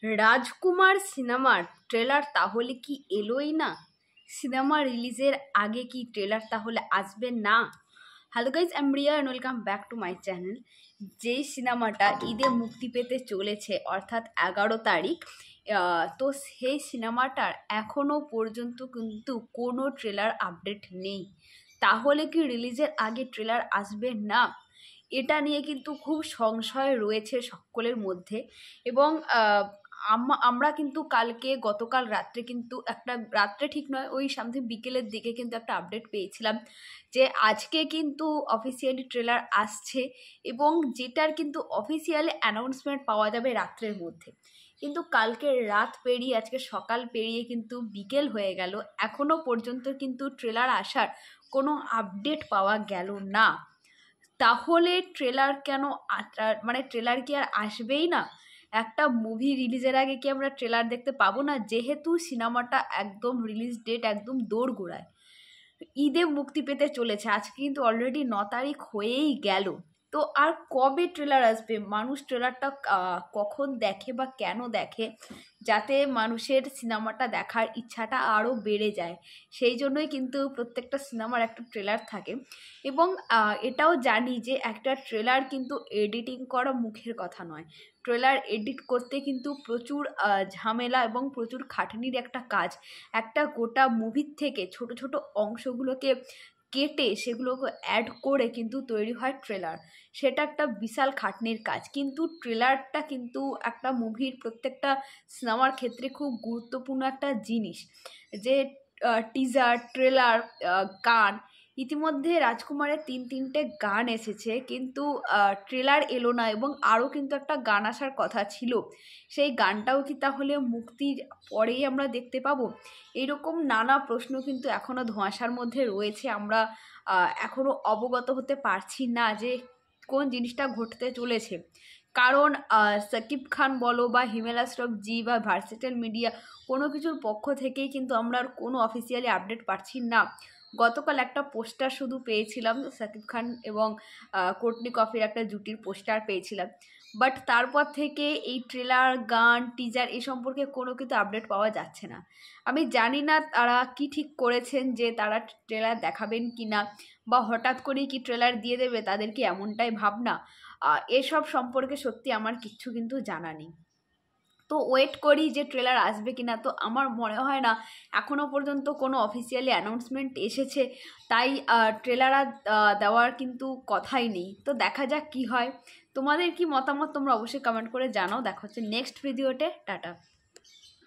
রাজকুমার সিনেমার ট্রেলার তাহলে কি এলোই না? সিনেমা রিলিজের আগে কি ট্রেলার তাহলে আসবে না? Hello guys, I am Riya and welcome back to my channel. যেই সিনেমাটা ঈদে মুক্তি পেতে চলেছে, অর্থাৎ 11 তারিখ, তো সেই সিনেমাটার এখনও পর্যন্ত কিন্তু কোনো ট্রেলার আপডেট নেই। তাহলে কি রিলিজের আগে ট্রেলার আসবে না? এটা নিয়ে কিন্তু খুব সংশয় রয়েছে সকলের মধ্যে। এবং আমরা কিন্তু গতকাল রাত্রে কিন্তু রাত্রে ঠিক নয়, ওই সামথিং বিকেলের দিকে কিন্তু একটা আপডেট পেয়েছিলাম যে আজকে কিন্তু অফিসিয়ালি ট্রেলার আসছে, এবং যেটার কিন্তু অফিসিয়ালি অ্যানাউন্সমেন্ট পাওয়া যাবে রাত্রের মধ্যে। কিন্তু কালকে রাত পেরিয়ে আজকে সকাল পেরিয়ে কিন্তু বিকেল হয়ে গেল, এখনো পর্যন্ত কিন্তু ট্রেলার আসার কোনো আপডেট পাওয়া গেল না। তাহলে ট্রেলার কেন মানে ট্রেলার কি আর আসবেই না? একটা মুভি রিলিজের আগে কি আমরা ট্রেলার দেখতে পাবো না? যেহেতু সিনেমাটা একদম রিলিজ ডেট একদম দোরগোড়ায়, ঈদে মুক্তি পেতে চলেছে, আজকে কিন্তু অলরেডি 9 তারিখ হয়েই গেল। তো আর কবে ট্রেলার আসবে? মানুষ ট্রেলারটা কখন দেখে বা কেন দেখে? যাতে মানুষের সিনেমাটা দেখার ইচ্ছাটা আরও বেড়ে যায়, সেই জন্যই কিন্তু প্রত্যেকটা সিনেমার একটা ট্রেলার থাকে। এবং এটাও জানি যে একটা ট্রেলার কিন্তু এডিটিং করা মুখের কথা নয়। ট্রেলার এডিট করতে কিন্তু প্রচুর ঝামেলা এবং প্রচুর খাটনির একটা কাজ। একটা গোটা মুভির থেকে ছোট ছোট অংশগুলোকে কেটে সেগুলোকে অ্যাড করে কিন্তু তৈরি হয় ট্রেলার। সেটা একটা বিশাল খাটনির কাজ। কিন্তু ট্রেলারটা কিন্তু একটা মুভির প্রত্যেকটা সিনেমার ক্ষেত্রে খুব গুরুত্বপূর্ণ একটা জিনিস। যে টিজার, ট্রেলার, গান, ইতিমধ্যে রাজকুমারের তিনটে গান এসেছে, কিন্তু ট্রেলার এলো না। এবং আরও কিন্তু একটা গান আসার কথা ছিল, সেই গানটাও কি তাহলে মুক্তির পরেই আমরা দেখতে পাবো? এইরকম নানা প্রশ্ন কিন্তু এখনও ধোঁয়াশার মধ্যে রয়েছে। আমরা এখনও অবগত হতে পারছি না যে কোন জিনিসটা ঘটতে চলেছে। কারণ সাকিব খান বলো বা হিমেল আশরাফ জি বা ভার্সেটাইল মিডিয়া, কোনো কিছুর পক্ষ থেকেই কিন্তু আমরা আর কোনো অফিসিয়ালি আপডেট পাচ্ছি না। গতকাল একটা পোস্টার শুধু পেয়েছিলাম, সাকিব খান এবং কোর্টনি কফির একটা জুটির পোস্টার পেয়েছিলাম। বাট তারপর থেকে এই ট্রেলার, গান, টিজার এ সম্পর্কে কোনো কিন্তু আপডেট পাওয়া যাচ্ছে না। আমি জানি না তারা কি ঠিক করেছেন যে তারা ট্রেলার দেখাবেন কি না, বা হঠাৎ করেই কি ট্রেলার দিয়ে দেবে, তাদের কি এমনটাই ভাবনা? এসব সম্পর্কে সত্যি আমার কিচ্ছু কিন্তু জানা নেই। তো ওয়েট করি যে ট্রেলার আসবে কিনা। তো আমার মনে হয় না এখনও পর্যন্ত কোনো অফিসিয়ালি অ্যানাউন্সমেন্ট এসেছে, তাই ট্রেলার দেওয়ার কিন্তু কথাই নেই। তো দেখা যাক কি হয়। তোমাদের কি মতামত তোমরা অবশ্যই কমেন্ট করে জানাও। দেখা হচ্ছে নেক্সট ভিডিওতে। টাটা।